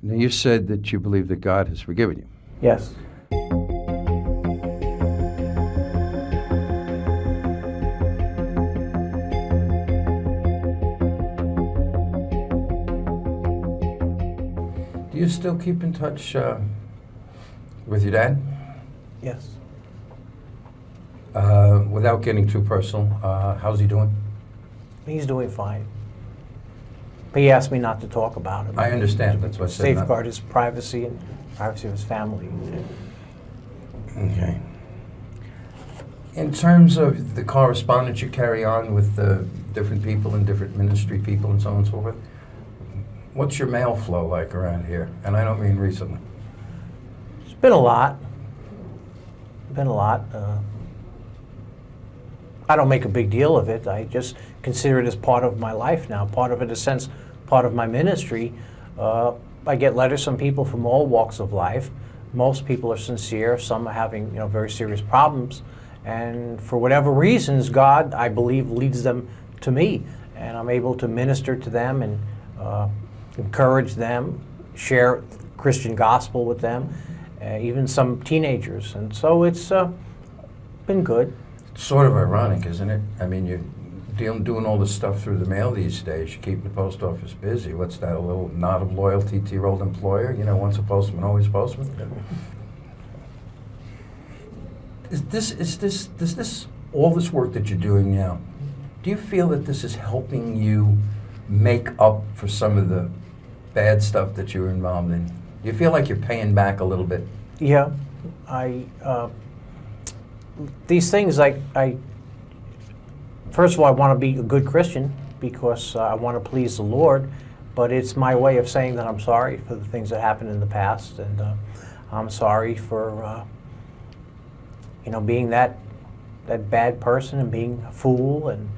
Now, you said that you believe that God has forgiven you. Yes. Do you still keep in touch with your dad? Yes. Without getting too personal, how's he doing? He's doing fine. But he asked me not to talk about it. I understand. That's what I said. Safeguard his privacy and privacy of his family. Okay. In terms of the correspondence you carry on with different people and different ministry people and so on and so forth, what's your mail flow like around here? And I don't mean recently. It's been a lot. I don't make a big deal of it. I just consider it as part of my life now, part of it, in a sense, part of my ministry. I get letters from people from all walks of life. Most people are sincere. Some are having, very serious problems. And for whatever reasons, God, I believe, leads them to me. And I'm able to minister to them and encourage them, share Christian gospel with them, even some teenagers. And so it's been good. It's sort of ironic, isn't it? I mean, you're doing all this stuff through the mail these days. You keep the post office busy. What's that, a little nod of loyalty to your old employer? Once a postman, always a postman? Does this all this work that you're doing now, do you feel that this is helping you make up for some of the bad stuff that you were involved in? Do you feel like you're paying back a little bit? Yeah, these things, first of all, I want to be a good Christian because I want to please the Lord, but it's my way of saying that I'm sorry for the things that happened in the past, and I'm sorry for being that bad person and being a fool, and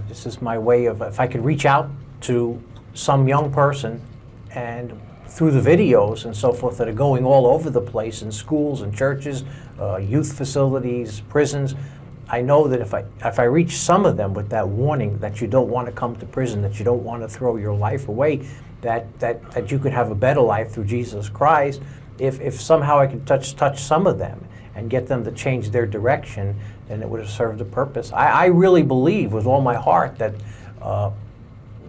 this is my way of, if I could reach out to some young person and through the videos and so forth that are going all over the place in schools and churches, youth facilities, prisons, I know that if I reach some of them with that warning that you don't want to come to prison, that you don't want to throw your life away, that you could have a better life through Jesus Christ, if somehow I could touch some of them and get them to change their direction, then it would have served a purpose. I really believe with all my heart that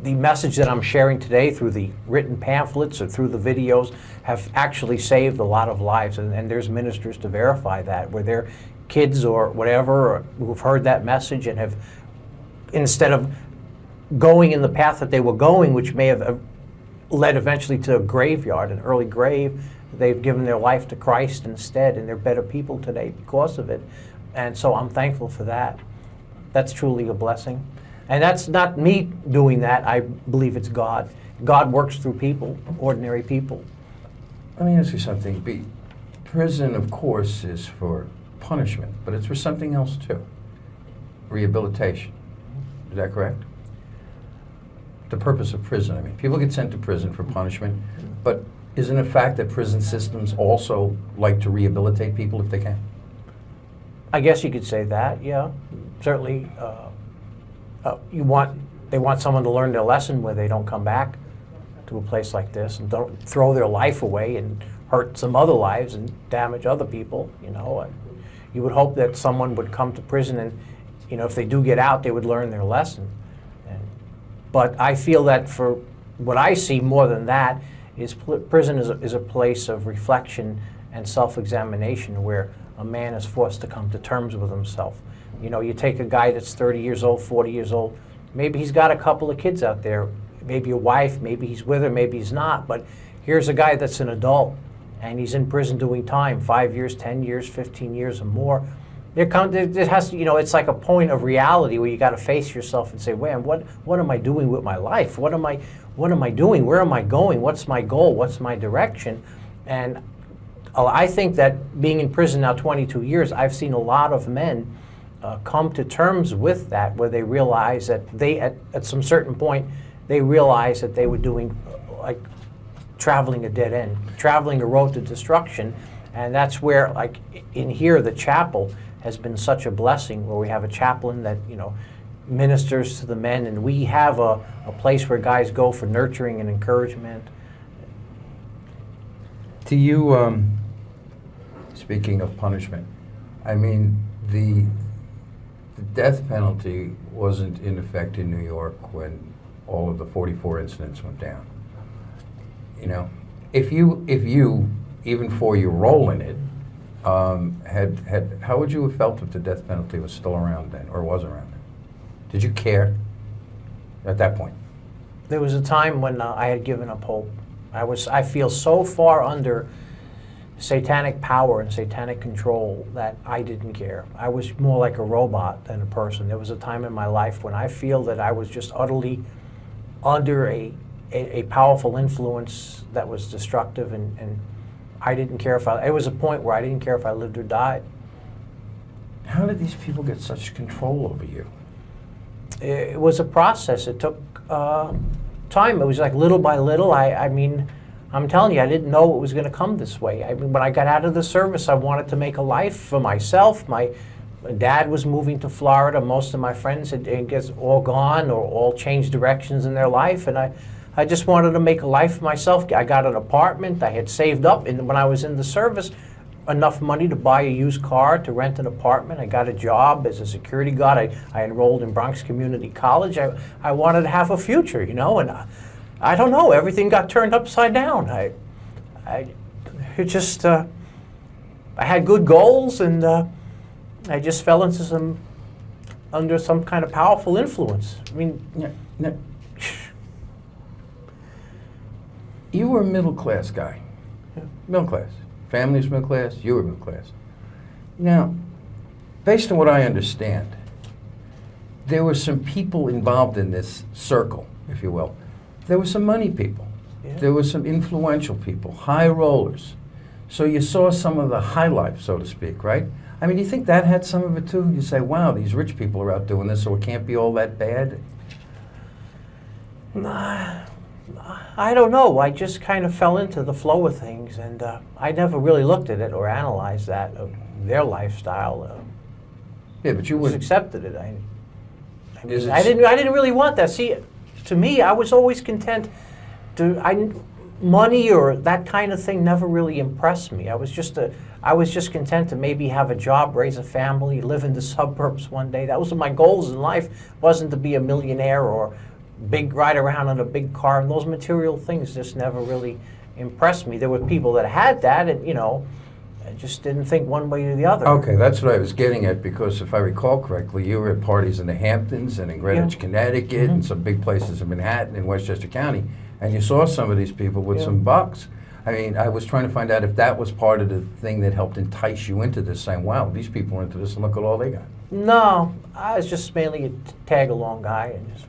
the message that I'm sharing today through the written pamphlets or through the videos have actually saved a lot of lives, and there's ministers to verify that, where their kids or whatever who've heard that message and have, instead of going in the path that they were going, which may have led eventually to a graveyard, an early grave, they've given their life to Christ instead, and they're better people today because of it. And so I'm thankful for that. That's truly a blessing. And that's not me doing that. I believe it's God. God works through people, ordinary people. Let me ask you something. Prison, of course, is for punishment, but it's for something else too. Rehabilitation. Is that correct? The purpose of prison. I mean, people get sent to prison for punishment, but isn't it a fact that prison systems also like to rehabilitate people if they can? I guess you could say that, yeah. Certainly, they want someone to learn their lesson where they don't come back to a place like this and don't throw their life away and hurt some other lives and damage other people. You would hope that someone would come to prison and, if they do get out, they would learn their lesson. But I feel that for what I see more than that is prison is a place of reflection and self-examination where a man is forced to come to terms with himself. You take a guy that's 30 years old, 40 years old, maybe he's got a couple of kids out there, maybe a wife, maybe he's with her, maybe he's not, but here's a guy that's an adult and he's in prison doing time, 5 years, 10 years, 15 years or more. It has to, it's like a point of reality where you got to face yourself and say, man, what am I doing with my life? What am I doing? Where am I going? What's my goal? What's my direction? And I think that being in prison now 22 years, I've seen a lot of men come to terms with that, where they realize that they, at some certain point, they realized that they were doing, traveling a dead end, traveling a road to destruction. And that's where, in here, the chapel has been such a blessing, where we have a chaplain that, ministers to the men, and we have a place where guys go for nurturing and encouragement. Do you, speaking of punishment, I mean, the death penalty wasn't in effect in New York when all of the 44 incidents went down. You know, if you, even for your role in it, how would you have felt if the death penalty was still around then, or was around then? Did you care at that point? There was a time when I had given up hope. I feel so far under satanic power and satanic control that I didn't care. I was more like a robot than a person. There was a time in my life when I feel that I was just utterly under a powerful influence that was destructive, and I didn't care if it was a point where I didn't care if I lived or died. How did these people get such control over you? It was a process. It took time. It was like little by little. I mean, I'm telling you, I didn't know it was going to come this way. I mean, when I got out of the service, I wanted to make a life for myself. My dad was moving to Florida. Most of my friends had all gone or all changed directions in their life, and I just wanted to make a life for myself. I got an apartment. I had saved up, and when I was in the service, enough money to buy a used car, to rent an apartment. I got a job as a security guard. I enrolled in Bronx Community College. I wanted to have a future, you know, and I don't know, everything got turned upside down. I had good goals, and I just fell into under some kind of powerful influence. I mean, No. You were a middle class guy. Yeah. Middle class. Family's middle class, you were middle class. Now, based on what I understand, there were some people involved in this circle, if you will. There were some money people. Yeah. There were some influential people, high rollers. So you saw some of the high life, so to speak, right? I mean, do you think that had some of it too? You say, wow, these rich people are out doing this, so it can't be all that bad? I don't know. I just kind of fell into the flow of things, and I never really looked at it or analyzed that of their lifestyle. Yeah, but you Just would. accepted it. I Is mean, it I didn't really want that. See, to me, I was always content money or that kind of thing never really impressed me. I was just content to maybe have a job, raise a family, live in the suburbs one day. That was my goals in life. Wasn't to be a millionaire or ride around in a big car, and those material things just never really impressed me. There were people that had that, and you know, I just didn't think one way or the other. Okay, that's what I was getting at, because if I recall correctly, you were at parties in the Hamptons and in Greenwich, Yeah. Connecticut, and some big places in Manhattan and Westchester County, and you saw some of these people with Yeah. some bucks. I mean, I was trying to find out if that was part of the thing that helped entice you into this, saying, wow, these people are into this and look at all they got. No, I was just mainly a tag-along guy, and just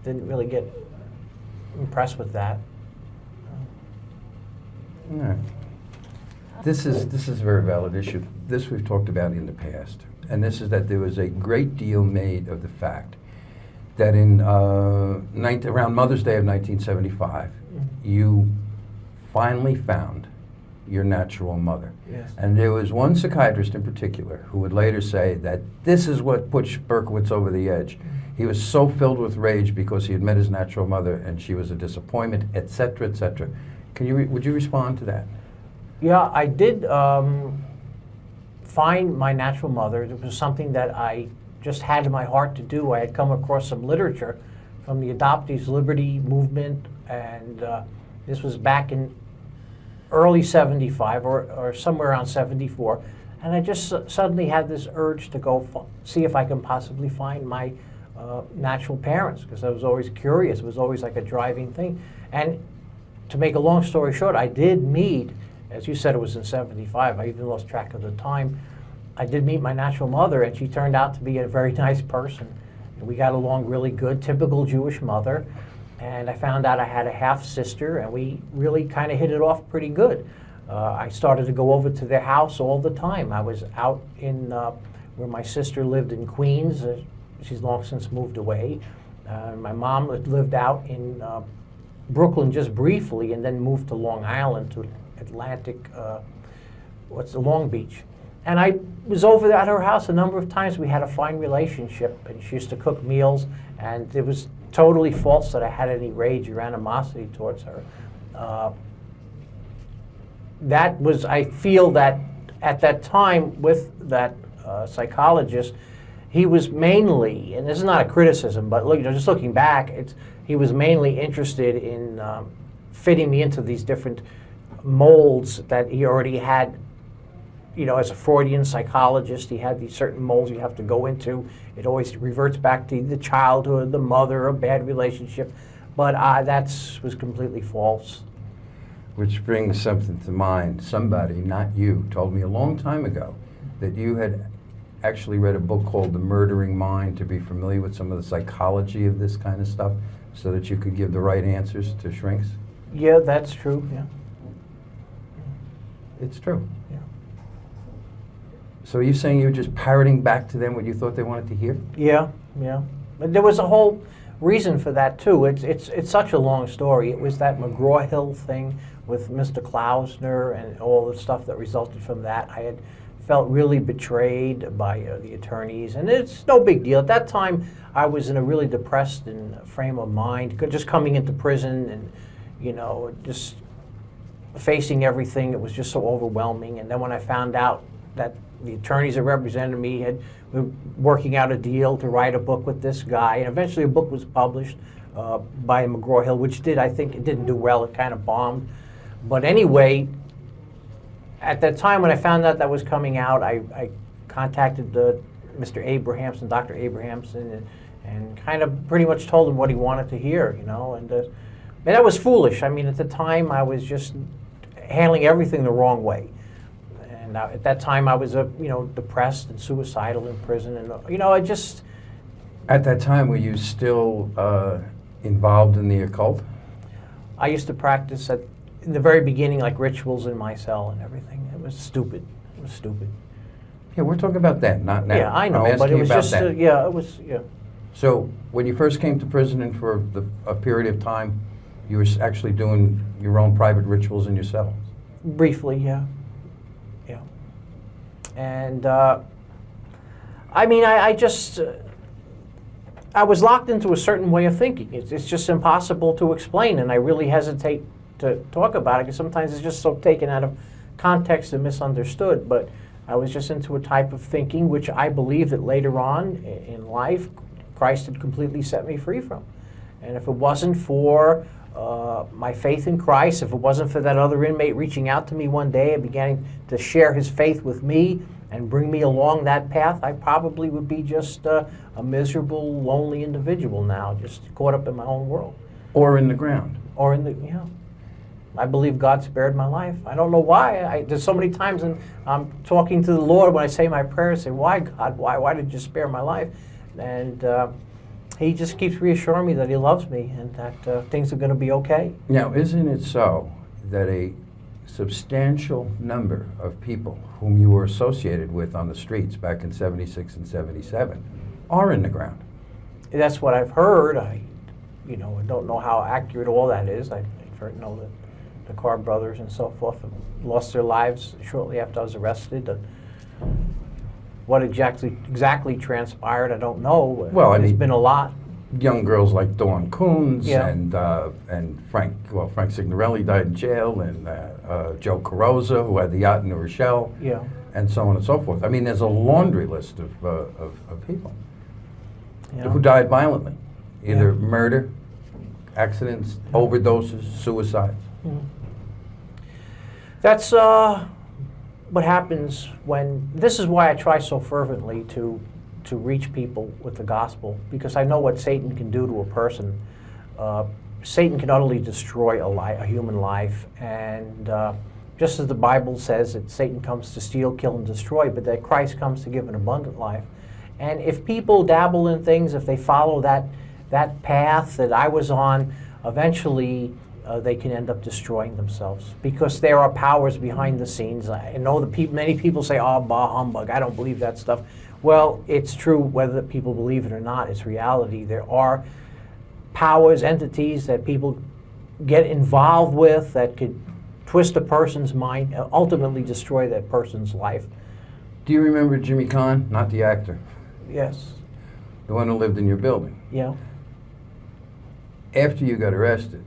didn't really get impressed with that. All right. This is a very valid issue. This we've talked about in the past, and this is that there was a great deal made of the fact that in around Mother's Day of 1975, you finally found your natural mother. Yes. And there was one psychiatrist in particular who would later say that this is what pushed Berkowitz over the edge. He was so filled with rage because he had met his natural mother and she was a disappointment, etc., etc. Would you respond to that? Yeah, I did find my natural mother. It was something that I just had in my heart to do. I had come across some literature from the Adoptees Liberty movement, and this was back in early 75 or somewhere around 74. And I just suddenly had this urge to go see if I can possibly find my natural parents, because I was always curious. It was always like a driving thing. And to make a long story short, I did meet, as you said, it was in 75. I even lost track of the time. I did meet my natural mother, and she turned out to be a very nice person. And we got along really good, typical Jewish mother. And I found out I had a half-sister, and we really kind of hit it off pretty good. I started to go over to their house all the time. I was out in where my sister lived in Queens. She's long since moved away. My mom lived out in Brooklyn just briefly, and then moved to Long Island, to Long Beach. And I was over at her house a number of times. We had a fine relationship, and she used to cook meals, and it was totally false that I had any rage or animosity towards her. that was, I feel that at that time with that psychologist, he was mainly, and this is not a criticism, but look, just looking back, he was mainly interested in fitting me into these different molds that he already had. As a Freudian psychologist, he had these certain molds you have to go into. It always reverts back to the childhood, the mother, a bad relationship, but that was completely false. Which brings something to mind. Somebody, not you, told me a long time ago that you had actually read a book called The Murdering Mind to be familiar with some of the psychology of this kind of stuff so that you could give the right answers to shrinks. Yeah, that's true, yeah. It's true. Yeah. So are you saying you were just parroting back to them what you thought they wanted to hear? Yeah. But there was a whole reason for that, too. It's such a long story. It was that McGraw-Hill thing with Mr. Klausner and all the stuff that resulted from that. I had felt really betrayed by the attorneys, and it's no big deal. At that time, I was in a really depressed frame of mind, just coming into prison and, just facing everything. It was just so overwhelming. And then when I found out that the attorneys that represented me were working out a deal to write a book with this guy, and eventually a book was published by McGraw-Hill, which I think it didn't do well. It kind of bombed. But anyway, at that time when I found out that was coming out, I contacted Mr. Abrahamson, Dr. Abrahamson, and kind of pretty much told him what he wanted to hear, and that was foolish. I mean, at the time, I was just handling everything the wrong way. And at that time, I was, depressed and suicidal in prison, and I just. At that time, were you still involved in the occult? I used to practice in the very beginning, like rituals in my cell and everything. It was stupid. Yeah, we're talking about that, not now. Yeah, I know, I'm but it asking was about just, then. it was. So when you first came to prison and for a period of time, you were actually doing your own private rituals in your cell? Briefly, yeah. And I just, I was locked into a certain way of thinking. It's just impossible to explain, and I really hesitate to talk about it because sometimes it's just so taken out of context and misunderstood. But I was just into a type of thinking which I believe that later on in life, Christ had completely set me free from. And if it wasn't for my faith in Christ, if it wasn't for that other inmate reaching out to me one day and beginning to share his faith with me and bring me along that path, I probably would be just a miserable, lonely individual now, just caught up in my own world. Or in the ground? Or in the, I believe God spared my life. I don't know why. There's so many times when I'm talking to the Lord when I say my prayers, I say, why, God? Why did you spare my life? And He just keeps reassuring me that He loves me and that things are going to be okay. Now, isn't it so that a substantial number of people whom you were associated with on the streets back in 76 and 77 are in the ground? That's what I've heard. I don't know how accurate all that is. I've heard, that the Carr brothers and so forth lost their lives shortly after I was arrested. What exactly transpired, I don't know. Well, there's been a lot. Young girls like Dawn Coons Yeah. and Frank Signorelli died in jail, and Joe Carrozza, who had the yacht in New Rochelle, Yeah. and so on and so forth. I mean, there's a laundry list of people You know? who died violently, either Yeah. murder, accidents, overdoses, suicides. Mhm. That's what happens when. This is why I try so fervently to reach people with the gospel, because I know what Satan can do to a person. Satan can utterly destroy a human life, and just as the Bible says that Satan comes to steal, kill, and destroy, but that Christ comes to give an abundant life. And if people dabble in things, if they follow that path that I was on, eventually they can end up destroying themselves, because there are powers behind the scenes. I know many people say, "Oh, bah humbug, I don't believe that stuff." Well, it's true whether people believe it or not. It's reality. There are powers, entities that people get involved with that could twist a person's mind and ultimately destroy that person's life. Do you remember Jimmy Kahn? Not the actor. Yes. The one who lived in your building. Yeah. After you got arrested,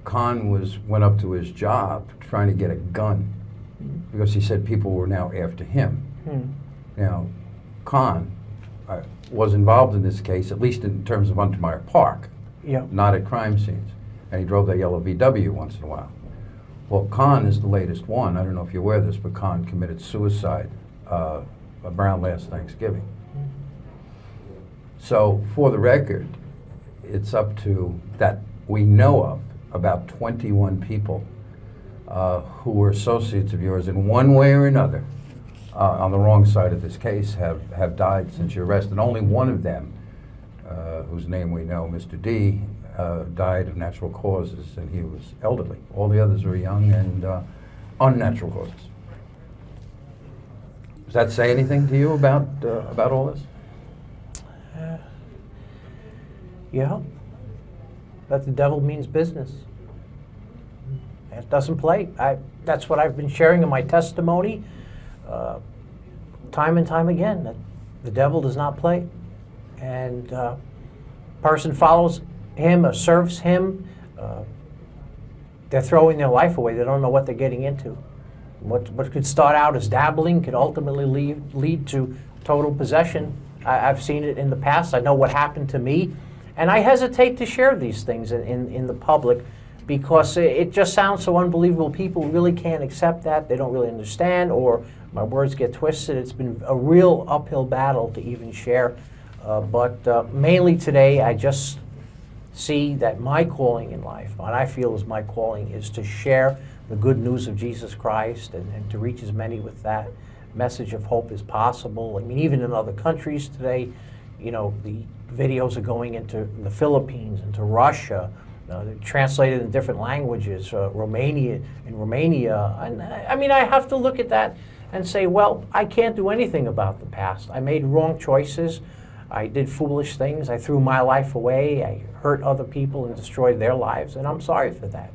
Kahn went up to his job trying to get a gun because he said people were now after him. Now, Kahn was involved in this case, at least in terms of Untermeyer Park, not at crime scenes. And he drove that yellow VW once in a while. Well, Kahn is the latest one. I don't know if you're aware of this, but Kahn committed suicide around last Thanksgiving. So, for the record, it's up to, that we know of, about 21 people who were associates of yours in one way or another on the wrong side of this case have died since your arrest. And only one of them, whose name we know, Mr. D, died of natural causes, and he was elderly. All the others were young and unnatural causes. Does that say anything to you about all this? Yeah. That the devil means business. It doesn't play. That's what I've been sharing in my testimony time and time again, that the devil does not play. And person follows him or serves him, they're throwing their life away. They don't know what they're getting into. What could start out as dabbling could ultimately lead to total possession. I've seen it in the past. I know what happened to me. And I hesitate to share these things in the public because it just sounds so unbelievable. People really can't accept that. They don't really understand, or my words get twisted. It's been a real uphill battle to even share. But mainly today, I just see that my calling in life, what I feel is my calling, is to share the good news of Jesus Christ and to reach as many with that message of hope as possible. I mean, even in other countries today, you know, the videos are going into the Philippines, into Russia, they're translated in different languages, Romania. And I mean, I have to look at that and say, well, I can't do anything about the past. I made wrong choices. I did foolish things. I threw my life away. I hurt other people and destroyed their lives, and I'm sorry for that.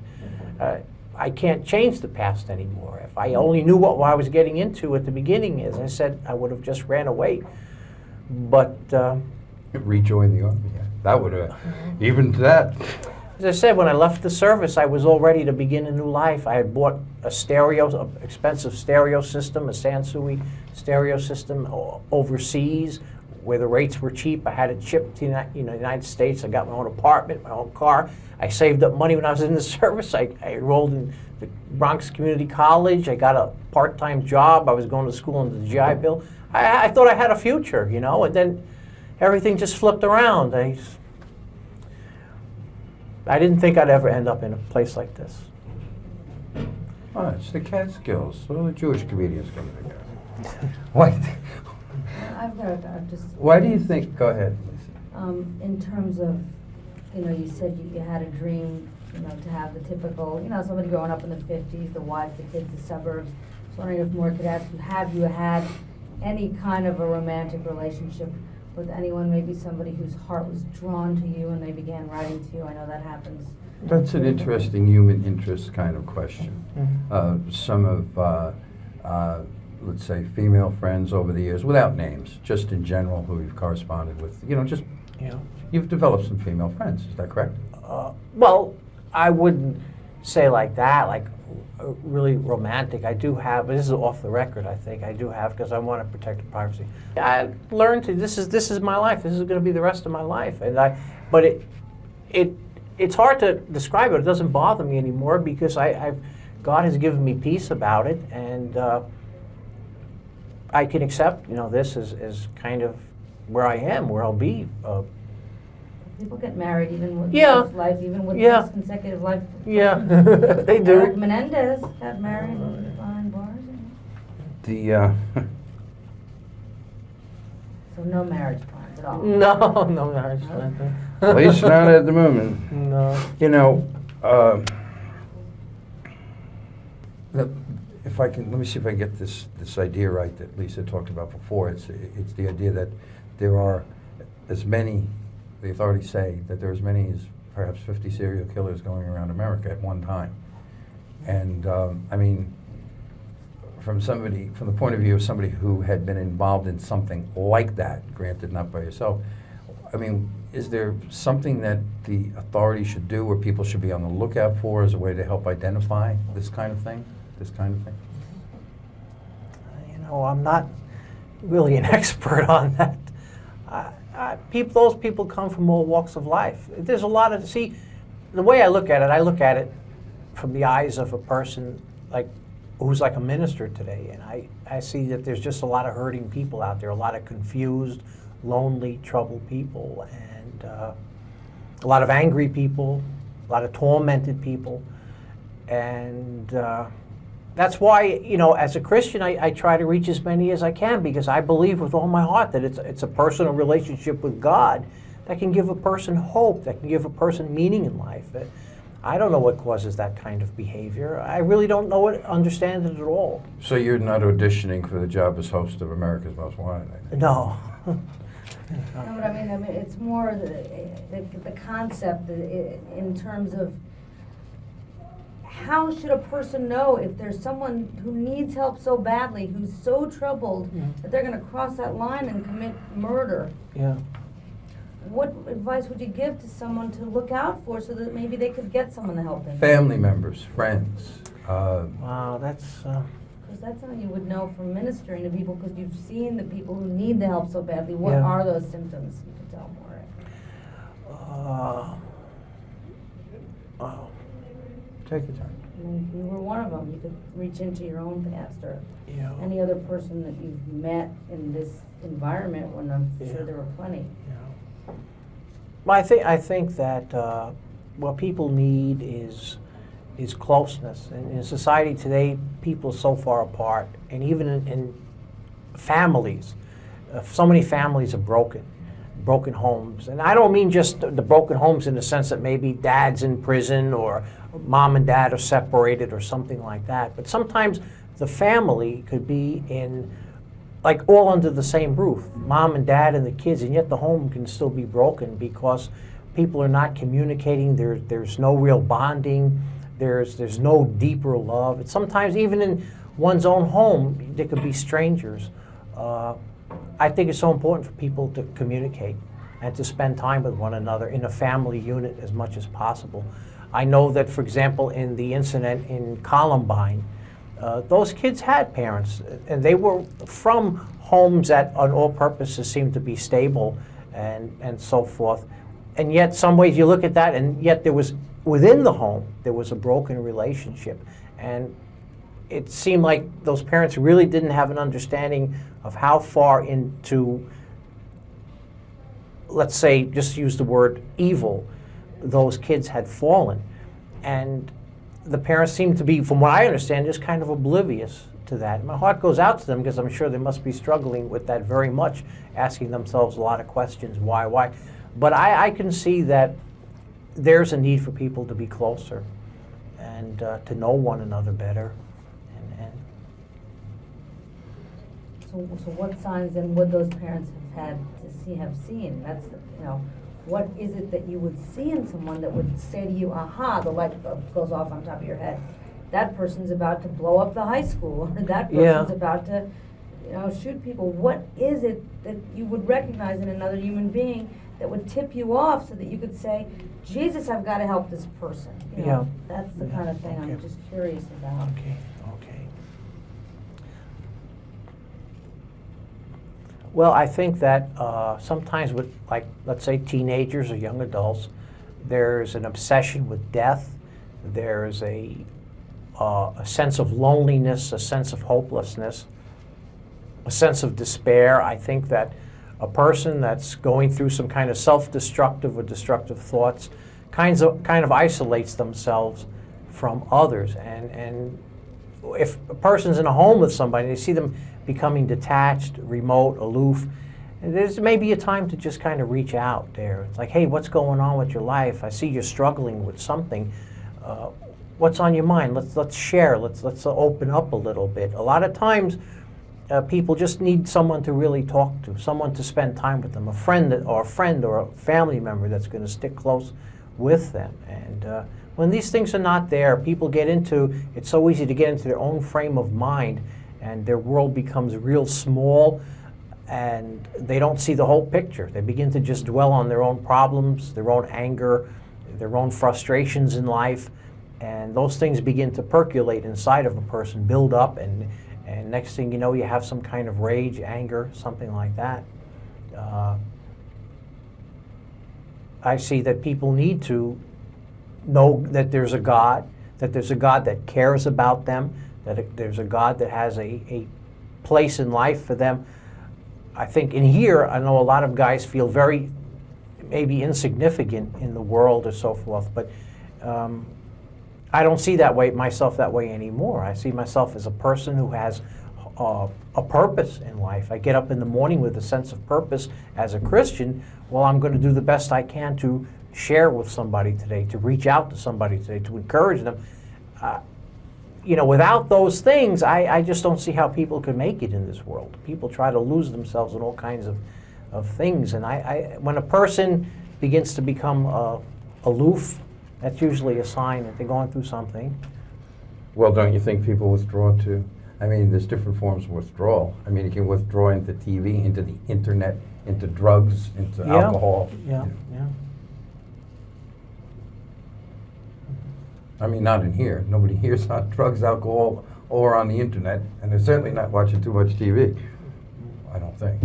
I can't change the past anymore. If I only knew what I was getting into at the beginning, as I said, I would have just ran away. But rejoin the army. Yeah. That would have, even to that. As I said, when I left the service, I was all ready to begin a new life. I had bought an expensive stereo system, a Sansui stereo system overseas, where the rates were cheap. I had it shipped to the United States. I got my own apartment, my own car. I saved up money when I was in the service. I enrolled in the Bronx Community College. I got a part-time job. I was going to school under the GI Bill. I thought I had a future, you know, and then everything just flipped around. I didn't think I'd ever end up in a place like this. Oh, it's the Catskills. All the Jewish comedians come together. Why do you think? Go ahead, Lisa. In terms of, you said you had a dream, to have the typical, somebody growing up in the 50s, the wife, the kids, the suburbs. I was wondering if more could ask you, have you had any kind of a romantic relationship with anyone, maybe somebody whose heart was drawn to you and they began writing to you? I know that happens. That's an interesting human interest kind of question. Mm-hmm. Some of, let's say, female friends over the years, without names, just in general, who you've corresponded with, you've developed some female friends, is that correct? Well, I wouldn't say like that, like really romantic. I do have, but this is off the record, I think. I do have, because I want to protect the privacy. I learned this is my life. This is going to be the rest of my life. But it's hard to describe it. It doesn't bother me anymore because God has given me peace about it, and I can accept, this is kind of where I am, where I'll be. People get married even with life, even with Yeah. this consecutive life. Yeah, they do. Eric Menendez got married behind bars. So no marriage plans at all. No marriage plan. At least not at the moment. No. If I can, let me see if I can get this idea right that Lisa talked about before. It's the idea that there are as many, the authorities say that there are as many as perhaps 50 serial killers going around America at one time. And I mean, from the point of view of somebody who had been involved in something like that, granted not by yourself, I mean, is there something that the authority should do or people should be on the lookout for as a way to help identify this kind of thing? This kind of thing? You know, I'm not really an expert on that. Those people come from all walks of life. There's a lot of, see, the way I look at it from the eyes of a person like who's like a minister today, and I see that there's just a lot of hurting people out there, a lot of confused, lonely, troubled people, and a lot of angry people, a lot of tormented people, and that's why, you know, as a Christian, I try to reach as many as I can, because I believe with all my heart that it's a personal relationship with God that can give a person hope, that can give a person meaning in life. I don't know what causes that kind of behavior. I really don't know it, understand it at all. So you're not auditioning for the job as host of America's Most Wanted? I think. No. No, but I mean, it's more the concept in terms of how should a person know if there's someone who needs help so badly, who's so troubled that they're going to cross that line and commit murder? Yeah. What advice would you give to someone to look out for so that maybe they could get someone to help them? Family members, friends. Wow, that's... Because that's something you would know from ministering to people, because you've seen the people who need the help so badly. What Yeah. are those symptoms? You can tell more. Take your time. I mean, if you were one of them, you could reach into your own past or you know, any other person that you've met in this environment, when I'm Yeah. sure there were plenty. you know. Well, I think that what people need is closeness. In society today, people are so far apart, and even in families, so many families are broken homes. And I don't mean just the broken homes in the sense that maybe dad's in prison or mom and dad are separated or something like that. But sometimes the family could be in, like, all under the same roof, mom and dad and the kids, and yet the home can still be broken because people are not communicating. There's no real bonding. There's no deeper love. It's sometimes even in one's own home, there could be strangers. I think it's so important for people to communicate and to spend time with one another in a family unit as much as possible. I know that, for example, in the incident in Columbine, those kids had parents, and they were from homes that on all purposes seemed to be stable and so forth. And yet, some ways you look at that, and yet there was, within the home, there was a broken relationship. And it seemed like those parents really didn't have an understanding of how far into, let's say, just use the word evil, those kids had fallen. And the parents seem to be, from what I understand, just kind of oblivious to that. My heart goes out to them, because I'm sure they must be struggling with that very much, asking themselves a lot of questions, why? But I can see that there's a need for people to be closer and to know one another better. So what signs then would those parents have seen? That's what is it that you would see in someone that would say to you, aha, the light bulb goes off on top of your head. That person's about to blow up the high school, or that person's about to, shoot people. What is it that you would recognize in another human being that would tip you off so that you could say, Jesus, I've got to help this person? That's the kind of thing I'm just curious about. Okay. Well, I think that sometimes with, like, let's say teenagers or young adults, there's an obsession with death. There's a sense of loneliness, a sense of hopelessness, a sense of despair. I think that a person that's going through some kind of self-destructive or destructive thoughts kind of isolates themselves from others. And if a person's in a home with somebody, they see them becoming detached, remote, aloof, and there's maybe a time to just kind of reach out there. It's like, hey, what's going on with your life? I see you're struggling with something. What's on your mind? Let's share. Let's open up a little bit. A lot of times, people just need someone to really talk to, someone to spend time with them, a friend or a family member that's going to stick close with them. And when these things are not there, people it's so easy to get into their own frame of mind, and their world becomes real small. and they don't see the whole picture. They begin to just dwell on their own problems, their own anger, their own frustrations in life, and those things begin to percolate inside of a person, build up, and next thing you know, you have some kind of rage, anger, something like that. I see that people need to know that there's a God, that cares about them, that there's a God that has a place in life for them. I think in here, I know a lot of guys feel very maybe insignificant in the world or so forth, but I don't see myself that way anymore. I see myself as a person who has a purpose in life. I get up in the morning with a sense of purpose as a Christian. Well, I'm going to do the best I can to share with somebody today, to reach out to somebody today, to encourage them. Without those things, I just don't see how people can make it in this world. People try to lose themselves in all kinds of things. And when a person begins to become aloof, that's usually a sign that they're going through something. Well, don't you think people withdraw too? I mean, there's different forms of withdrawal. I mean, you can withdraw into TV, into the internet, into drugs, into alcohol. Yeah. I mean, not in here. Nobody here's on drugs, alcohol, or on the internet, and they're certainly not watching too much TV. I don't think.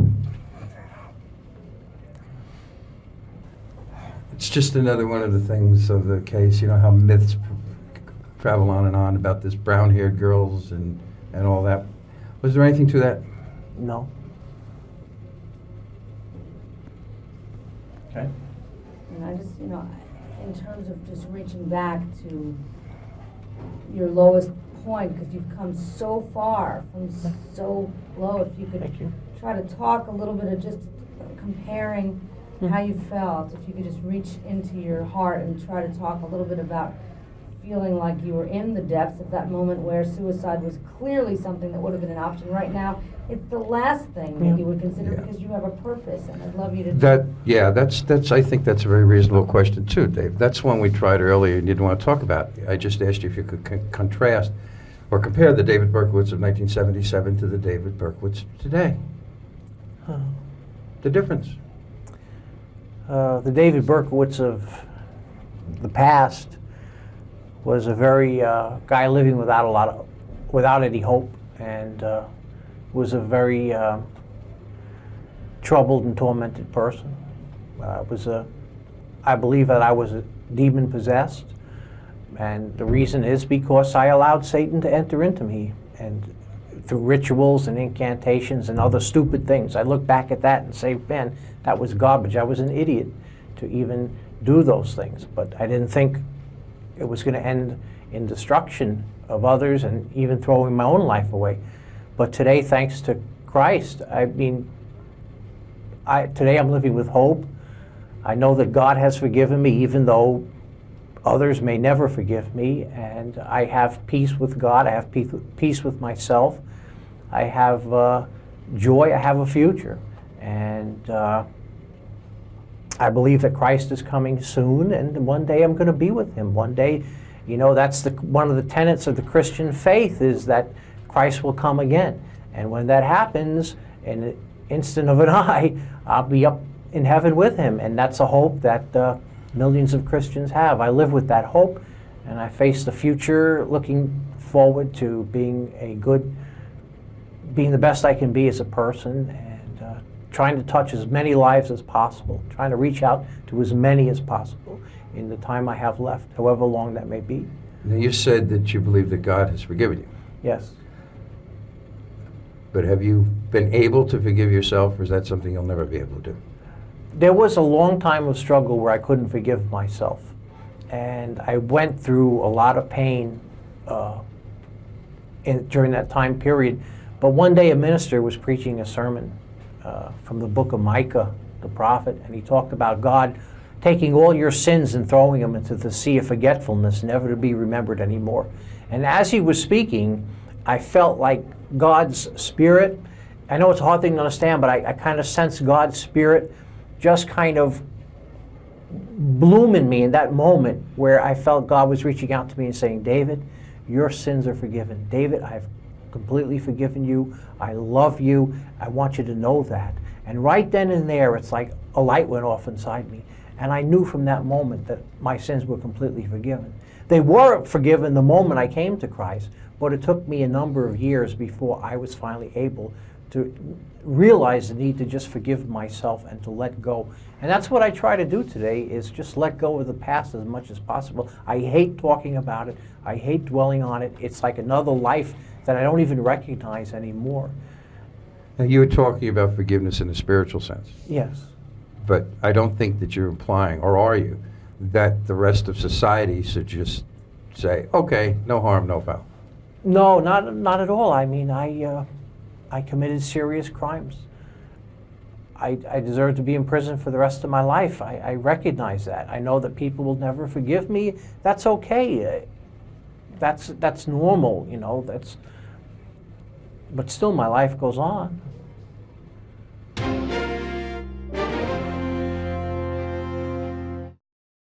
It's just another one of the things of the case. You know how myths travel on and on about this brown-haired girls and all that. Was there anything to that? No. Okay. And I just, in terms of just reaching back to your lowest point, because you've come so far from so low, if you could Thank you. try to talk a little bit of just comparing how you felt, if you could just reach into your heart and try to talk a little bit about feeling like you were in the depths of that moment where suicide was clearly something that would have been an option. Right now, it's the last thing that you would consider because you have a purpose, and I'd love you to... That's. I think that's a very reasonable question too, Dave. That's one we tried earlier and you didn't want to talk about. I just asked you if you could contrast or compare the David Berkowitz of 1977 to the David Berkowitz today. The difference. The David Berkowitz of the past was a very guy living without any hope, and was a very troubled and tormented person. I believe that I was demon possessed, and the reason is because I allowed Satan to enter into me, and through rituals and incantations and other stupid things. I look back at that and say, man, that was garbage. I was an idiot to even do those things, but I didn't think it was going to end in destruction of others and even throwing my own life away. But today, thanks to Christ, today I'm living with hope. I know that God has forgiven me, even though others may never forgive me, and I have peace with God. I have peace with myself. I have joy. I have a future, and I believe that Christ is coming soon, and one day I'm going to be with him. One day, that's one of the tenets of the Christian faith, is that Christ will come again. And when that happens, in an instant of an eye, I'll be up in heaven with him. And that's a hope that millions of Christians have. I live with that hope, and I face the future looking forward to being the best I can be as a person, and trying to touch as many lives as possible, trying to reach out to as many as possible in the time I have left, however long that may be. Now, you said that you believe that God has forgiven you. Yes. But have you been able to forgive yourself, or is that something you'll never be able to do? There was a long time of struggle where I couldn't forgive myself. And I went through a lot of pain during that time period. But one day a minister was preaching a sermon from the book of Micah, the prophet, and he talked about God taking all your sins and throwing them into the sea of forgetfulness, never to be remembered anymore. And as he was speaking, I felt like God's Spirit, I know it's a hard thing to understand, but I kind of sensed God's Spirit just kind of bloom in me in that moment where I felt God was reaching out to me and saying, David, your sins are forgiven. David, I've completely forgiven you. I love you. I want you to know that. And right then and there, it's like a light went off inside me. And I knew from that moment that my sins were completely forgiven. They were forgiven the moment I came to Christ, but it took me a number of years before I was finally able to realize the need to just forgive myself and to let go. And that's what I try to do today, is just let go of the past as much as possible. I hate talking about it. I hate dwelling on it. It's like another life that I don't even recognize anymore. Now, you were talking about forgiveness in a spiritual sense, Yes. but I don't think that you're implying, or are you, that the rest of society should just say, okay, no harm, no foul. No, not at all. I mean, I committed serious crimes. I deserve to be in prison for the rest of my life. I recognize that. I know that people will never forgive me. That's okay. That's normal, you know. But still, my life goes on.